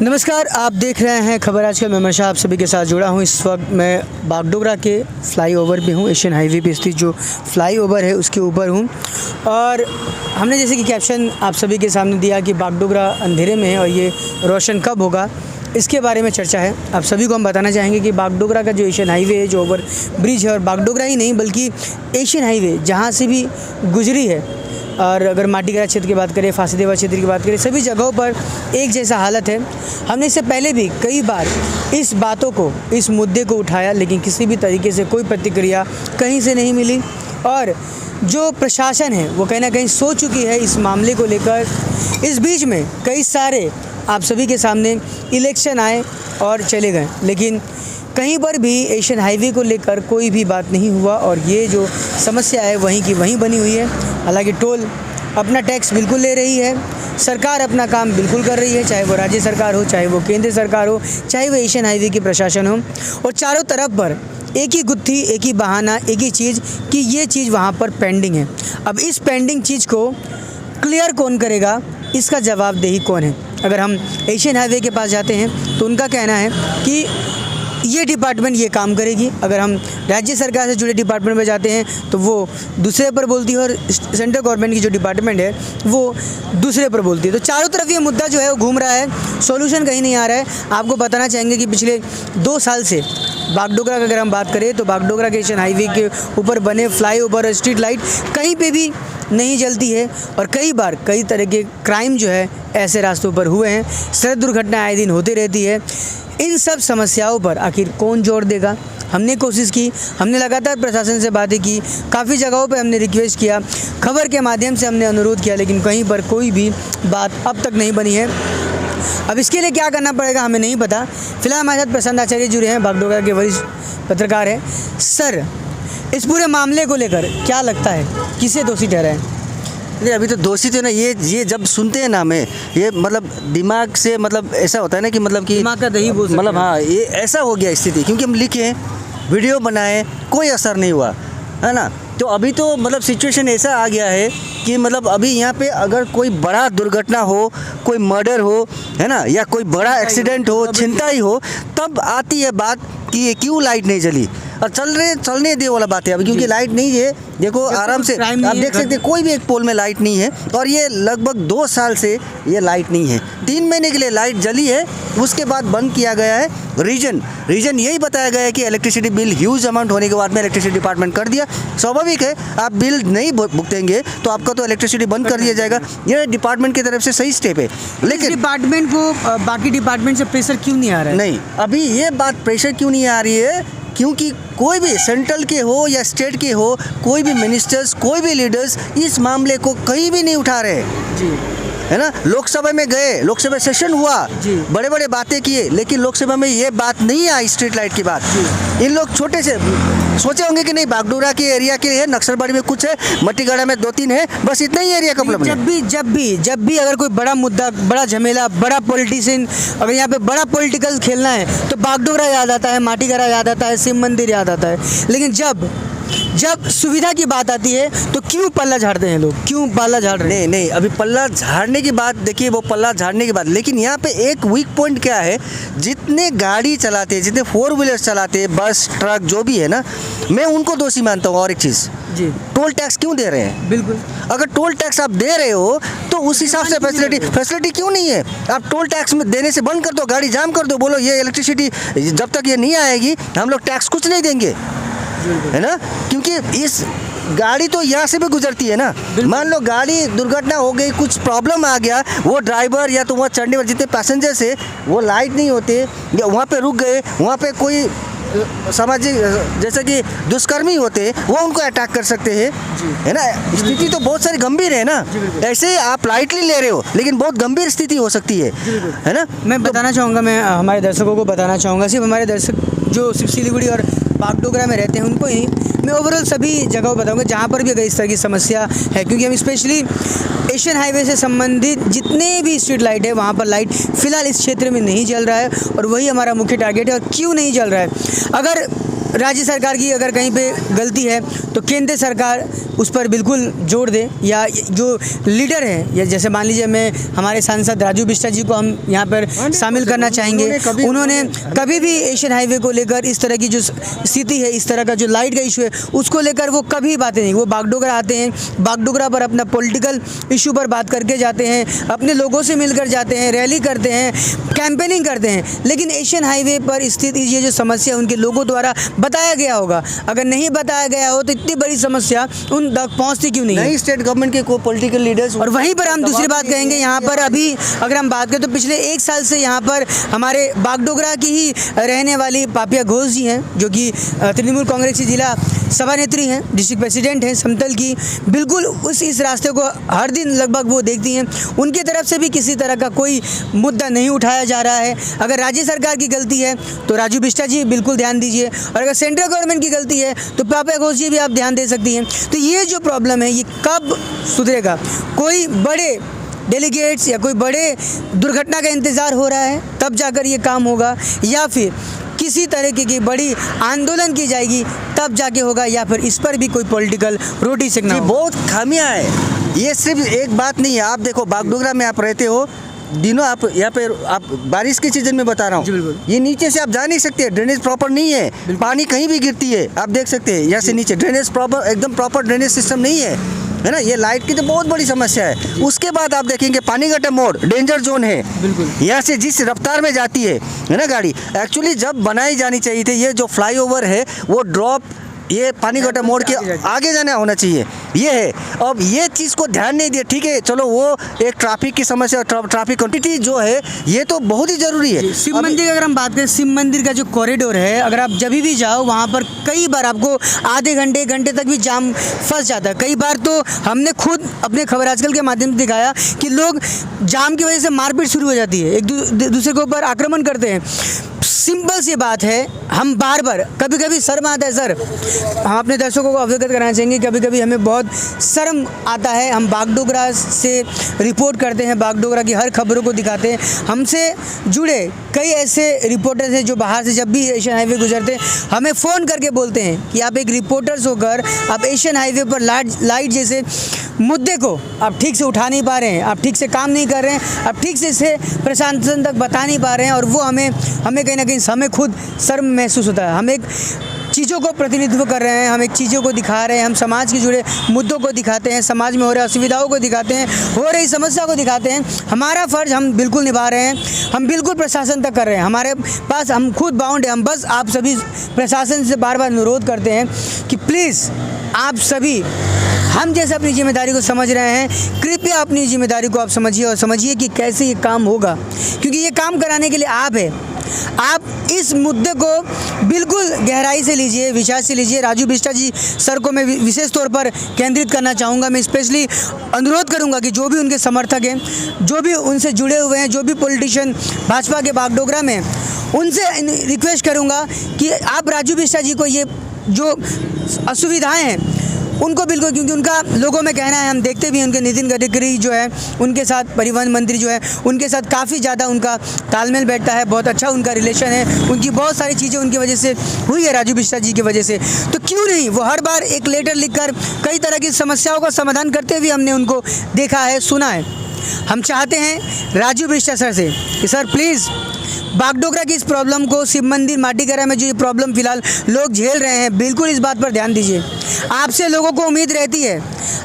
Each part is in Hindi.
नमस्कार, आप देख रहे हैं खबर आज का। मैं हमेशा आप सभी के साथ जुड़ा हूं। इस वक्त मैं बागडोगरा के फ्लाईओवर पे हूं। एशियन हाईवे पे स्थित जो फ्लाईओवर है उसके ऊपर हूं और हमने जैसे कि कैप्शन आप सभी के सामने दिया कि बागडोगरा अंधेरे में है और ये रोशन कब होगा, इसके बारे में चर्चा है। आप सभी को हम बताना चाहेंगे कि बागडोगरा का जो एशियन हाईवे है, जो ओवर ब्रिज है, और बागडोगरा ही नहीं बल्कि एशियन हाईवे जहाँ से भी गुजरी है, और अगर माटीगरा क्षेत्र की बात करें, फांसीदेवा क्षेत्र की बात करें, सभी जगहों पर एक जैसा हालत है। हमने इससे पहले भी कई बार इस बातों को, इस मुद्दे को उठाया, लेकिन किसी भी तरीके से कोई प्रतिक्रिया कहीं से नहीं मिली। और जो प्रशासन है वो कहीं ना कहीं सो चुकी है इस मामले को लेकर। इस बीच में कई सारे आप सभी के सामने इलेक्शन आए और चले गए, लेकिन कहीं पर भी एशियन हाईवे को लेकर कोई भी बात नहीं हुआ और ये जो समस्या है वहीं की वहीं बनी हुई है। हालांकि टोल अपना टैक्स बिल्कुल ले रही है, सरकार अपना काम बिल्कुल कर रही है, चाहे वो राज्य सरकार हो, चाहे वो केंद्र सरकार हो, चाहे वो एशियन हाईवे की प्रशासन हो, और चारों तरफ पर एक ही गुत्थी, एक ही बहाना, एक ही चीज़ कि ये चीज़ वहाँ पर पेंडिंग है। अब इस पेंडिंग चीज़ को क्लियर कौन करेगा, इसका जवाबदेही कौन है? अगर हम एशियन हाईवे के पास जाते हैं तो उनका कहना है कि ये डिपार्टमेंट ये काम करेगी। अगर हम राज्य सरकार से जुड़े डिपार्टमेंट में जाते हैं तो वो दूसरे पर बोलती है, और सेंट्रल गवर्नमेंट की जो डिपार्टमेंट है वो दूसरे पर बोलती है। तो चारों तरफ ये मुद्दा जो है वो घूम रहा है, सॉल्यूशन कहीं नहीं आ रहा है। आपको बताना चाहेंगे कि पिछले 2 साल से बागडोगरा की अगर हम बात करें तो बागडोगरा के एशियन हाईवे के ऊपर बने फ्लाईओवर और स्ट्रीट लाइट कहीं पे भी नहीं जलती है, और कई बार कई तरह के क्राइम जो है ऐसे रास्तों पर हुए हैं। सड़क दुर्घटना आए दिन होती रहती है। इन सब समस्याओं पर आखिर कौन जोर देगा? हमने कोशिश की, हमने लगातार प्रशासन से बातें की, काफ़ी जगहों पे हमने रिक्वेस्ट किया, खबर के माध्यम से हमने अनुरोध किया, लेकिन कहीं पर कोई भी बात अब तक नहीं बनी है। अब इसके लिए क्या करना पड़ेगा हमें नहीं पता। फिलहाल हमारे साथ प्रशांत आचार्य जुड़े हैं, बागडोगरा के वरिष्ठ पत्रकार हैं। सर, इस पूरे मामले को लेकर क्या लगता है, किसे दोषी ठहराएं? नहीं, अभी तो दोषी तो ना ये जब सुनते हैं ना हमें, ये मतलब दिमाग से मतलब ऐसा होता है ना कि मतलब कि दिमाग का दही बोल सकते मतलब हैं। हाँ, ये ऐसा हो गया स्थिति, क्योंकि हम लिखे, वीडियो बनाए, कोई असर नहीं हुआ है ना। तो अभी तो मतलब सिचुएशन ऐसा आ गया है कि मतलब अभी यहाँ पे अगर कोई बड़ा दुर्घटना हो, कोई मर्डर हो, है ना, या कोई बड़ा एक्सीडेंट हो, छिनताई हो, तब आती है बात कि ये क्यों लाइट नहीं जली, और चलने दे वाला बात है अभी, क्योंकि लाइट नहीं है। देखो आराम से आप देख सकते हैं, कोई भी एक पोल में लाइट नहीं है, और ये लगभग 2 साल से ये लाइट नहीं है। 3 महीने के लिए लाइट जली है, उसके बाद बंद किया गया है। रीजन यही बताया गया है कि इलेक्ट्रिसिटी बिल ह्यूज अमाउंट होने के बाद में इलेक्ट्रिसिटी डिपार्टमेंट कर दिया। स्वाभाविक है, आप बिल नहीं भुगतेंगे तो आपका तो इलेक्ट्रिसिटी बंद कर दिया जाएगा। ये डिपार्टमेंट की तरफ से सही स्टेप है, लेकिन डिपार्टमेंट को बाकी डिपार्टमेंट से प्रेशर क्यों नहीं आ रहा है? नहीं, अभी ये बात प्रेशर क्यों नहीं आ रही है, क्योंकि कोई भी सेंट्रल के हो या स्टेट के हो, कोई भी मिनिस्टर्स, कोई भी लीडर्स इस मामले को कहीं भी नहीं उठा रहे जी, है ना। लोकसभा में गए, लोकसभा सेशन हुआ, बड़े बड़े बातें किए, लेकिन लोकसभा में ये बात नहीं आई, स्ट्रीट लाइट की बात। इन लोग छोटे से सोचे होंगे कि नहीं, बागडोगरा के एरिया के है, नक्सलबाड़ी में कुछ है, मट्टीगढ़ा में 2-3 है, बस इतना ही एरिया का प्रॉब्लम है। जब भी अगर कोई बड़ा मुद्दा, बड़ा झमेला, बड़ा पॉलिटिशियन, अगर यहाँ पे बड़ा पॉलिटिकल खेलना है तो बागडोगरा याद आता है, माटीगढ़ा याद आता है, शिव मंदिर याद आता है। लेकिन जब सुविधा की बात आती है तो क्यों पल्ला झाड़ते हैं लोग, क्यों पल्ला झाड़ रहे हैं? नहीं, अभी पल्ला झाड़ने की बात देखिए, वो पल्ला झाड़ने की बात, लेकिन यहाँ पे एक वीक पॉइंट क्या है, जितने गाड़ी चलाते हैं, जितने 4 व्हीलर्स चलाते हैं, बस ट्रक जो भी है ना, मैं उनको दोषी मानता हूँ। और एक चीज़ जी, टोल टैक्स क्यों दे रहे हैं? बिल्कुल, अगर टोल टैक्स आप दे रहे हो तो उस हिसाब से फैसिलिटी क्यों नहीं है? आप टोल टैक्स में देने से बंद कर दो, गाड़ी जाम कर दो, बोलो ये इलेक्ट्रिसिटी जब तक ये नहीं आएगी हम लोग टैक्स कुछ नहीं देंगे, है ना। क्योंकि इस गाड़ी तो यहाँ से भी गुजरती है ना। मान लो गाड़ी दुर्घटना हो गई, कुछ प्रॉब्लम आ गया, वो ड्राइवर या तो वहाँ चढ़ने वाले जितने पैसेंजर्स है वो लाइट नहीं होते, या वहाँ पे रुक गए, वहाँ पे कोई सामाजिक जैसे कि दुष्कर्मी होते, वो उनको अटैक कर सकते हैं, है ना। स्थिति तो बहुत सारी गंभीर है ना। ऐसे आप लाइटली ले रहे हो, लेकिन बहुत गंभीर स्थिति हो सकती है ना। मैं बताना चाहूँगा, मैं हमारे दर्शकों को बताना चाहूँगा, सिर्फ हमारे दर्शक जो सिर्फ सिलीगुड़ी और बागडोगरा में रहते हैं उनको ही मैं ओवरऑल सभी जगहों बताऊंगा जहाँ पर भी अगर इस तरह की समस्या है, क्योंकि हम स्पेशली एशियन हाईवे से संबंधित जितने भी स्ट्रीट लाइट है वहाँ पर लाइट फ़िलहाल इस क्षेत्र में नहीं जल रहा है, और वही हमारा मुख्य टारगेट है। और क्यों नहीं जल रहा है? अगर राज्य सरकार की अगर कहीं पे गलती है तो केंद्र सरकार उस पर बिल्कुल जोर दे, या जो लीडर है, या जैसे मान लीजिए मैं हमारे सांसद राजू बिष्टा जी को हम यहाँ पर शामिल करना चाहेंगे। उन्होंने कभी भी एशियन हाईवे को लेकर इस तरह की जो स्थिति है, इस तरह का जो लाइट का इशू है, उसको लेकर वो कभी बातें नहीं। वो बागडोगरा आते हैं, बागडोगरा पर अपना पॉलिटिकल इशू पर बात करके जाते हैं, अपने लोगों से मिलकर जाते हैं, रैली करते हैं, कैंपेनिंग करते हैं, लेकिन एशियन हाईवे पर स्थित ये जो समस्या उनके लोगों द्वारा बताया गया होगा। अगर नहीं बताया गया हो तो इतनी बड़ी समस्या उन तक पहुंचती क्यों नहीं है? स्टेट गवर्नमेंट के को पॉलिटिकल लीडर्स। और वहीं पर हम दूसरी बात कहेंगे, यहाँ पर अभी अगर हम बात करें तो पिछले 1 साल से यहाँ पर हमारे बागडोगरा की ही रहने वाली पापिया घोष जी हैं, जो कि तृणमूल कांग्रेस की जिला सभानेत्री हैं, डिस्ट्रिक्ट प्रेसिडेंट हैं समतल की। बिल्कुल इस रास्ते को हर दिन लगभग वो देखती हैं। उनकी तरफ से भी किसी तरह का कोई मुद्दा नहीं उठाया जा रहा है। अगर राज्य सरकार की गलती है तो राजू बिष्टा जी बिल्कुल ध्यान दीजिए, और अगर सेंट्रल गवर्नमेंट की गलती है तो पापिया घोष जी भी आप ध्यान दे सकती हैं। तो ये जो प्रॉब्लम है ये कब सुधरेगा? कोई बड़े डेलीगेट्स या कोई बड़े दुर्घटना का इंतज़ार हो रहा है तब जाकर ये काम होगा, या फिर किसी तरीके की बड़ी आंदोलन की जाएगी तब जाके होगा, या फिर इस पर भी कोई पॉलिटिकल रोटी सेकना होगा? बहुत खामियां है। ये सिर्फ एक बात नहीं है। आप देखो बागडोगरा में आप रहते हो दिनों, आप यहाँ पे आप बारिश के सीजन में बता रहा जी, हूँ, बिल्कुल। ये नीचे से आप जा नहीं सकते, ड्रेनेज प्रॉपर नहीं है, पानी कहीं भी गिरती है, आप देख सकते हैं यहाँ से नीचे ड्रेनेज प्रॉपर एकदम प्रॉपर ड्रेनेज सिस्टम नहीं है ना। ये लाइट की तो बहुत बड़ी समस्या है। उसके बाद आप देखेंगे पानीघाटा मोड़ डेंजर जोन है, बिल्कुल। यहाँ से जिस रफ्तार में जाती है ना गाड़ी, एक्चुअली जब बनाई जानी चाहिए थी, ये जो फ्लाईओवर है वो ड्रॉप ये पानीघाटा मोड़ के आगे जाना होना चाहिए, ये है। अब ये चीज़ को ध्यान नहीं दिया, ठीक है चलो वो एक ट्रैफिक की समस्या, ट्रैफिक क्वांटिटी जो है ये तो बहुत ही ज़रूरी है। शिव मंदिर की अगर हम बात करें, शिव मंदिर का जो कॉरिडोर है, अगर आप जब भी जाओ वहाँ पर कई बार आपको आधे घंटे 1 घंटे तक भी जाम फंस जाता है। कई बार तो हमने खुद अपने खबर आजकल के माध्यम से दिखाया कि लोग जाम की वजह से मारपीट शुरू हो जाती है, एक दूसरे के ऊपर आक्रमण करते हैं। सिंपल सी बात है, हम बार बार कभी कभी शर्म आता है सर, हम अपने दर्शकों को अवगत कराना चाहेंगे, कभी कभी हमें बहुत शर्म आता है। हम बागडोगरा से रिपोर्ट करते हैं, बागडोगरा की हर खबरों को दिखाते हैं। हमसे जुड़े कई ऐसे रिपोर्टर्स हैं जो बाहर से जब भी एशियन हाईवे गुजरते हैं हमें फ़ोन करके बोलते हैं कि आप एक रिपोर्टर्स होकर आप एशियन हाईवे पर लाइट जैसे मुद्दे को आप ठीक से उठा नहीं पा रहे हैं, आप ठीक से काम नहीं कर रहे हैं, आप ठीक से इसे प्रशासन तक बता नहीं पा रहे हैं, और वो हमें कहीं ना कहीं हमें खुद शर्म महसूस होता है। हम एक चीज़ों को प्रतिनिधित्व कर रहे हैं, हम एक चीज़ों को दिखा रहे हैं, हम समाज के जुड़े मुद्दों को दिखाते हैं, समाज में हो रहे असुविधाओं को दिखाते हैं, हो रही समस्या को दिखाते हैं। हमारा फ़र्ज़ हम बिल्कुल निभा रहे हैं, हम बिल्कुल प्रशासन तक कर रहे हैं। हमारे पास हम खुद बाउंड है। हम बस आप सभी प्रशासन से बार बार अनुरोध करते हैं कि प्लीज़ आप सभी हम जैसे अपनी जिम्मेदारी को समझ रहे हैं, कृपया अपनी जिम्मेदारी को आप समझिए, और समझिए कि कैसे ये काम होगा, क्योंकि ये काम कराने के लिए आप है। आप इस मुद्दे को बिल्कुल गहराई से लीजिए, विचार से लीजिए। राजू बिष्टा जी सर को मैं विशेष तौर पर केंद्रित करना चाहूँगा। मैं स्पेशली अनुरोध करूँगा कि जो भी उनके समर्थक हैं, जो भी उनसे जुड़े हुए हैं, जो भी पॉलिटिशियन भाजपा के बागडोगरा में, उनसे रिक्वेस्ट करूँगा कि आप राजू बिष्टा जी को ये जो असुविधाएँ हैं उनको बिल्कुल, क्योंकि उनका लोगों में कहना है, हम देखते भी हैं उनके नितिन गडकरी जो है उनके साथ, परिवहन मंत्री जो है उनके साथ काफ़ी ज़्यादा उनका तालमेल बैठता है, बहुत अच्छा उनका रिलेशन है, उनकी बहुत सारी चीज़ें उनकी वजह से हुई है, राजू बिष्टा जी की वजह से। तो क्यों नहीं वो हर बार एक लेटर लिखकर कई तरह की समस्याओं का समाधान करते हुए हमने उनको देखा है, सुना है। हम चाहते हैं राजू बिष्टा सर से कि सर प्लीज़ बागडोगरा की इस प्रॉब्लम को, शिव मंदिर माटीगरा में जो ये प्रॉब्लम फ़िलहाल लोग झेल रहे हैं, बिल्कुल इस बात पर ध्यान दीजिए। आपसे लोगों को उम्मीद रहती है,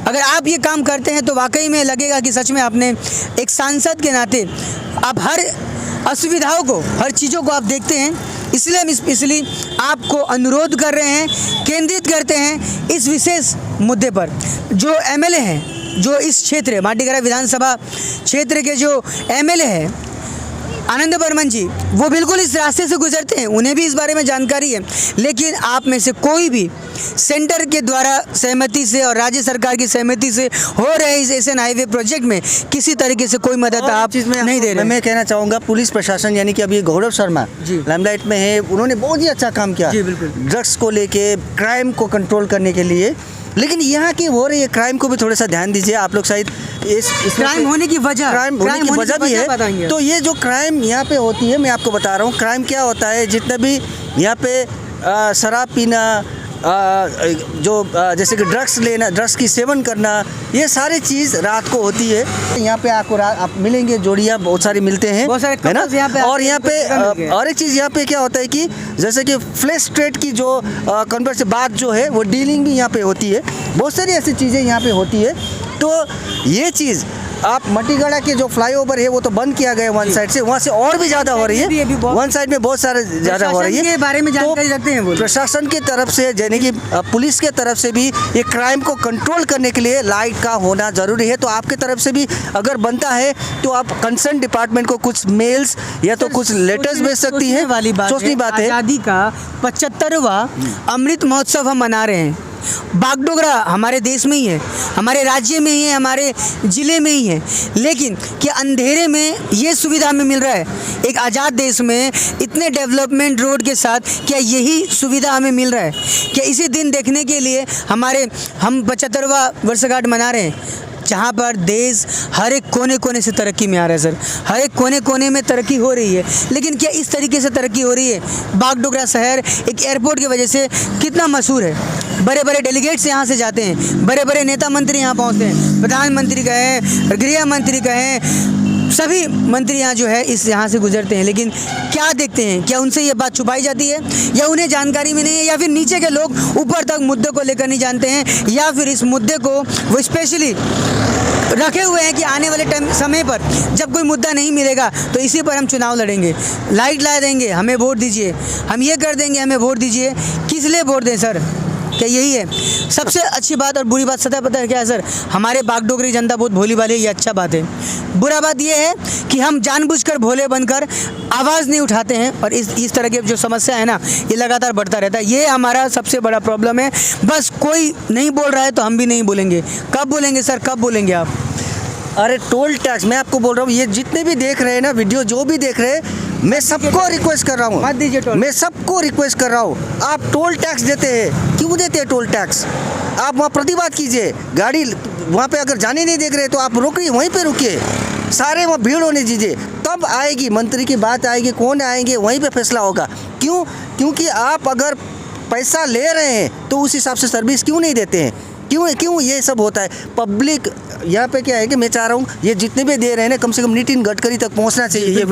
अगर आप ये काम करते हैं तो वाकई में लगेगा कि सच में आपने एक सांसद के नाते आप हर असुविधाओं को, हर चीज़ों को आप देखते हैं। इसलिए हम स्पेशली आपको अनुरोध कर रहे हैं, केंद्रित करते हैं इस विशेष मुद्दे पर। जो एमएलए हैं, जो इस क्षेत्र माटीगरा विधानसभा क्षेत्र के जो एमएलए हैं आनंद बर्मन जी, वो बिल्कुल इस रास्ते से गुजरते हैं, उन्हें भी इस बारे में जानकारी है। लेकिन आप में से कोई भी सेंटर के द्वारा सहमति से और राज्य सरकार की सहमति से हो रहे इस एशियन हाईवे प्रोजेक्ट में किसी तरीके से कोई मदद आप नहीं दे रहे। मैं कहना चाहूँगा पुलिस प्रशासन, यानी कि अभी गौरव शर्मा लाइमलाइट में है, उन्होंने बहुत ही अच्छा काम किया ड्रग्स को लेके, क्राइम को कंट्रोल करने के लिए। लेकिन यहाँ की हो रही है क्राइम को भी थोड़ा सा ध्यान दीजिए आप लोग। शायद इस क्राइम होने की वजह, क्राइम होने की वजह भी है। तो ये जो क्राइम यहाँ पे होती है, मैं आपको बता रहा हूँ क्राइम क्या होता है। जितना भी यहाँ पे शराब पीना, जैसे कि ड्रग्स लेना, ड्रग्स की सेवन करना, ये सारी चीज़ रात को होती है। यहाँ पे आपको आप मिलेंगे, जोड़ियाँ बहुत सारी मिलते हैं, बहुत सारे है ना। couples यहाँ पे और यहाँ पे मिल गए। और एक चीज़ यहाँ पे क्या होता है कि जैसे कि फ्लैश ट्रेड की जो कन्वर्ट से बात जो है वो डीलिंग भी यहाँ पे होती है। बहुत सारी ऐसी चीज़ें यहाँ पे होती है। तो ये चीज़ आप मटीगढ़ा के जो फ्लाईओवर है वो तो बंद किया गया वन साइड से, वहाँ से और भी ज़्यादा हो रही ये है। भी बहुत- वन साइड में बहुत सारे ज़्यादा हो रही है। के बारे में जानकारी रखते हैं वो। प्रशासन की तरफ से यानी कि पुलिस के तरफ से भी ये क्राइम को कंट्रोल करने के लिए लाइट का होना ज़रूरी है। तो आपके तरफ से भी अगर बनता है तो आप कंसर्न डिपार्टमेंट को कुछ मेल्स या तो कुछ लेटर्स भेज सकती है। वाली बात सोचनी बात है। आज़ादी का 75वां अमृत महोत्सव हम मना रहे हैं। बागडोगरा हमारे देश में ही है, हमारे राज्य में ही है, हमारे ज़िले में ही है, लेकिन क्या अंधेरे में ये सुविधा हमें मिल रहा है? एक आज़ाद देश में इतने डेवलपमेंट रोड के साथ क्या यही सुविधा हमें मिल रहा है? क्या इसी दिन देखने के लिए हम 75वां वर्षगांठ मना रहे हैं, जहाँ पर देश हर एक कोने कोने से तरक्की में आ रहा है सर, हर एक कोने कोने में तरक्की हो रही है। लेकिन क्या इस तरीके से तरक्की हो रही है? बागडोगरा शहर एक एयरपोर्ट की वजह से कितना मशहूर है, बड़े बड़े डेलीगेट्स यहाँ से जाते हैं, बड़े बड़े नेता मंत्री यहाँ पहुँचते हैं, प्रधानमंत्री कहें, गृह मंत्री कहें, सभी मंत्री यहाँ जो है यहाँ से गुजरते हैं। लेकिन क्या देखते हैं? क्या उनसे ये बात छुपाई जाती है, या उन्हें जानकारी में नहीं है, या फिर नीचे के लोग ऊपर तक मुद्दे को लेकर नहीं जानते हैं, या फिर इस मुद्दे को वो स्पेशली रखे हुए हैं कि आने वाले समय पर जब कोई मुद्दा नहीं मिलेगा तो इसी पर हम चुनाव लड़ेंगे, लाइट ला देंगे, हमें वोट दीजिए, हम ये कर देंगे, हमें वोट दीजिए। किस लिए वोट दें सर? क्या यही है? सबसे अच्छी बात और बुरी बात सदा पता है क्या है सर? हमारे बागडोगरी जनता बहुत भोली वाली है, ये अच्छा बात है। बुरा बात ये है कि हम जानबूझकर भोले बनकर आवाज़ नहीं उठाते हैं, और इस तरह की जो समस्या है ना, ये लगातार बढ़ता रहता है। ये हमारा सबसे बड़ा प्रॉब्लम है। बस कोई नहीं बोल रहा है तो हम भी नहीं बोलेंगे। कब बोलेंगे सर, कब बोलेंगे आप? अरे टोल टैक्स, मैं आपको बोल रहा हूँ, ये जितने भी देख रहे हैं ना वीडियो, जो भी देख रहे हैं, मैं सबको रिक्वेस्ट कर रहा हूँ, मत दीजिए टोल। मैं सबको रिक्वेस्ट कर रहा हूँ, आप टोल टैक्स देते हैं, क्यों देते हैं टोल टैक्स? आप वहाँ प्रतिवाद कीजिए। गाड़ी वहाँ पे अगर जाने नहीं देख रहे तो आप रोकिए, वहीं पे रुकिए, सारे वहाँ भीड़ होने दीजिए, तब आएगी मंत्री की बात आएगी, कौन आएंगे, वहीं पे फैसला होगा। क्यों? क्योंकि आप अगर पैसा ले रहे हैं तो उस हिसाब से सर्विस क्यों नहीं देते हैं? क्यों ये सब होता है? पब्लिक यहाँ पे क्या है कि मैं चाह रहा हूँ ये जितने भी दे रहे हैं ना, कम से कम नितिन गडकरी तक पहुँचना चाहिए। ये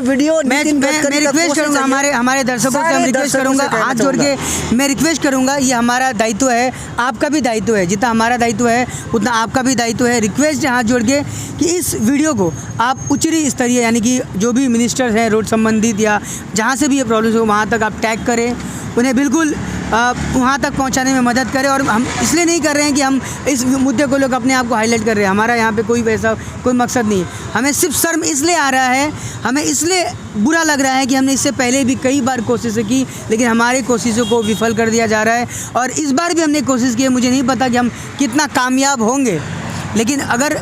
वीडियो मैं रिक्वेस्ट करूँगा, हमारे दर्शकों से हम रिक्वेस्ट करूँगा, हाथ जोड़ के मैं रिक्वेस्ट करूँगा, ये हमारा दायित्व है, आपका भी दायित्व है, जितना हमारा दायित्व है उतना आपका भी दायित्व है। रिक्वेस्ट है हाथ जोड़ के कि इस वीडियो को आप उच्च स्तरीय यानी कि जो भी मिनिस्टर्स हैं रोड संबंधित या जहाँ से भी ये प्रॉब्लम्स हो वहाँ तक आप टैग करें, उन्हें बिल्कुल वहाँ तक पहुँचाने में मदद करें। और हम इसलिए नहीं कर रहे हैं कि हम इस मुद्दे को लोग अपने आप को हाईलाइट कर रहे हैं, हमारा यहाँ पे कोई वैसा कोई मकसद नहीं है। हमें सिर्फ शर्म इसलिए आ रहा है, हमें इसलिए बुरा लग रहा है कि हमने इससे पहले भी कई बार कोशिशें की, लेकिन हमारी कोशिशों को विफल कर दिया जा रहा है। और इस बार भी हमने कोशिश की है, मुझे नहीं पता कि हम कितना कामयाब होंगे, लेकिन अगर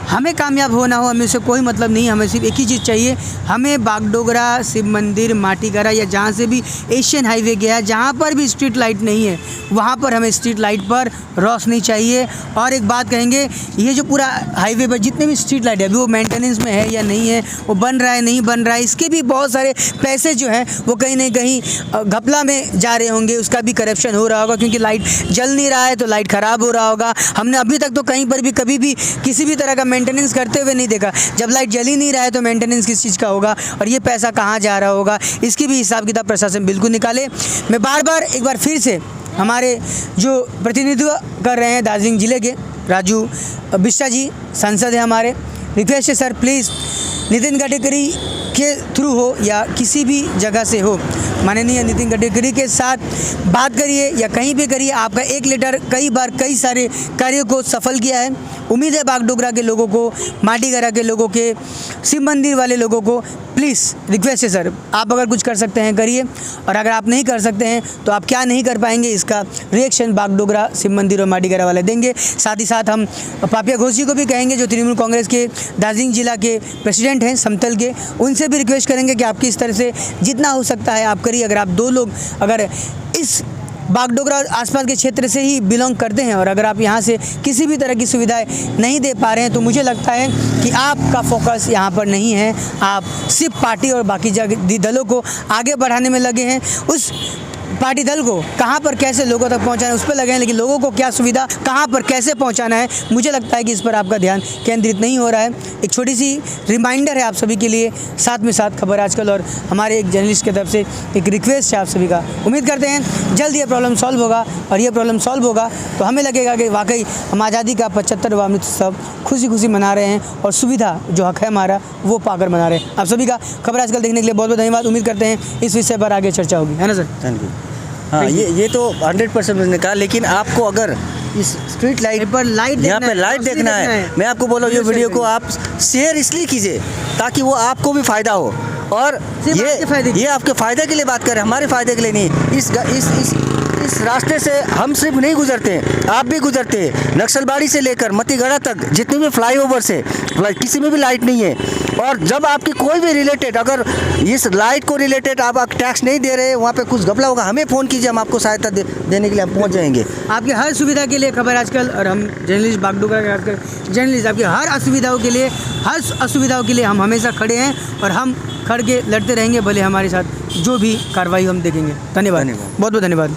हमें कामयाब होना हो, हमें उससे कोई मतलब नहीं। हमें सिर्फ एक ही चीज़ चाहिए, हमें बागडोगरा, शिव मंदिर, माटीगढ़ा या जहाँ से भी एशियन हाईवे गया है, जहाँ पर भी स्ट्रीट लाइट नहीं है, वहाँ पर हमें स्ट्रीट लाइट पर रोशनी चाहिए। और एक बात कहेंगे, ये जो पूरा हाईवे पर जितने भी स्ट्रीट लाइट है अभी वो मेंटेनेंस में है या नहीं है, वो बन रहा है नहीं बन रहा है, इसके भी बहुत सारे पैसे जो हैं वो कहीं ना कहीं घपला में जा रहे होंगे, उसका भी करप्शन हो रहा होगा, क्योंकि लाइट जल नहीं रहा है तो लाइट ख़राब हो रहा होगा। हमने अभी तक तो कहीं पर भी कभी भी किसी भी तरह का मेंटेनेंस करते हुए नहीं देखा। जब लाइट जल ही नहीं रहा है तो मेंटेनेंस किस चीज़ का होगा, और ये पैसा कहाँ जा रहा होगा, इसकी भी हिसाब किताब प्रशासन बिल्कुल निकाले। मैं एक बार फिर से हमारे जो प्रतिनिधित्व कर रहे हैं दार्जिलिंग ज़िले के राजू बिष्टा जी सांसद हैं हमारे, रिक्वेस्ट है सर प्लीज़ नितिन गडकरी के थ्रू हो या किसी भी जगह से हो, माननीय नितिन गडकरी के साथ बात करिए या कहीं भी करिए। आपका एक लेटर कई बार कई सारे कार्यों को सफल किया है। उम्मीद है बागडोगरा के लोगों को, माटीगढ़ा के लोगों के, शिव मंदिर वाले लोगों को प्लीज़ रिक्वेस्ट है सर, आप अगर कुछ कर सकते हैं करिए, और अगर आप नहीं कर सकते हैं तो आप क्या नहीं कर पाएंगे इसका रिएक्शन बागडोगरा, शिव मंदिर और माटीगढ़ा वाले देंगे। साथ ही साथ हम पापिया घोष जी को भी कहेंगे जो तृणमूल कांग्रेस के दार्जिलिंग जिला के प्रेसिडेंट हैं समतल के, उनसे भी रिक्वेस्ट करेंगे कि आपकी इस तरह से जितना हो सकता है आप करिए। अगर आप दो लोग अगर इस बागडोगरा आसपास के क्षेत्र से ही बिलोंग करते हैं और अगर आप यहाँ से किसी भी तरह की सुविधाएं नहीं दे पा रहे हैं तो मुझे लगता है कि आपका फोकस यहाँ पर नहीं है, आप सिर्फ पार्टी और बाकी दलों को आगे बढ़ाने में लगे हैं। उस पार्टी दल को कहाँ पर कैसे लोगों तक पहुँचाना है उस पर लगे हैं, लेकिन लोगों को क्या सुविधा कहाँ पर कैसे पहुँचाना है मुझे लगता है कि इस पर आपका ध्यान केंद्रित नहीं हो रहा है। एक छोटी सी रिमाइंडर है आप सभी के लिए, साथ में साथ खबर आजकल और हमारे एक जर्नलिस्ट की तरफ से एक रिक्वेस्ट है आप सभी का। उम्मीद करते हैं जल्द ये प्रॉब्लम सॉल्व होगा, और ये प्रॉब्लम सॉल्व होगा तो हमें लगेगा कि वाकई हम आज़ादी का 75वां अमृत उत्सव खुशी खुशी मना रहे हैं और सुविधा जो हक है हमारा वो पाकर मना रहे हैं। आप सभी का खबर आजकल देखने के लिए बहुत बहुत धन्यवाद। उम्मीद करते हैं इस विषय पर आगे चर्चा होगी, है ना सर? Thank you. हाँ, ये तो 100% मैंने कहा, लेकिन आपको अगर इस स्ट्रीट लाइट पर लाइट यहाँ पे लाइट देखना है, मैं आपको बोल रहा हूँ ये वीडियो को आप शेयर इसलिए कीजिए ताकि वो आपको भी फ़ायदा हो, और ये आपके फ़ायदे के लिए बात करें, हमारे फ़ायदे के लिए नहीं। इस रास्ते से हम सिर्फ नहीं गुजरते, आप भी गुजरते हैं। नक्सलबाड़ी से लेकर मतीगढ़ा तक जितने भी फ्लाईओवर से किसी में भी लाइट नहीं है, और जब आपकी कोई भी रिलेटेड अगर इस लाइट को रिलेटेड आप टैक्स नहीं दे रहे, वहाँ पे कुछ घपला होगा, हमें फ़ोन कीजिए, हम आपको सहायता देने के लिए हम पहुँच जाएंगे। आपकी हर सुविधा के लिए खबर आजकल और हम जर्नलिस्ट बागडोगरा के खासकर जर्नलिस्ट आपकी हर असुविधाओं के लिए हम हमेशा खड़े हैं, और हम खड़ के लड़ते रहेंगे, भले हमारे साथ जो भी कार्रवाई हम देखेंगे। धन्यवाद, बहुत बहुत धन्यवाद।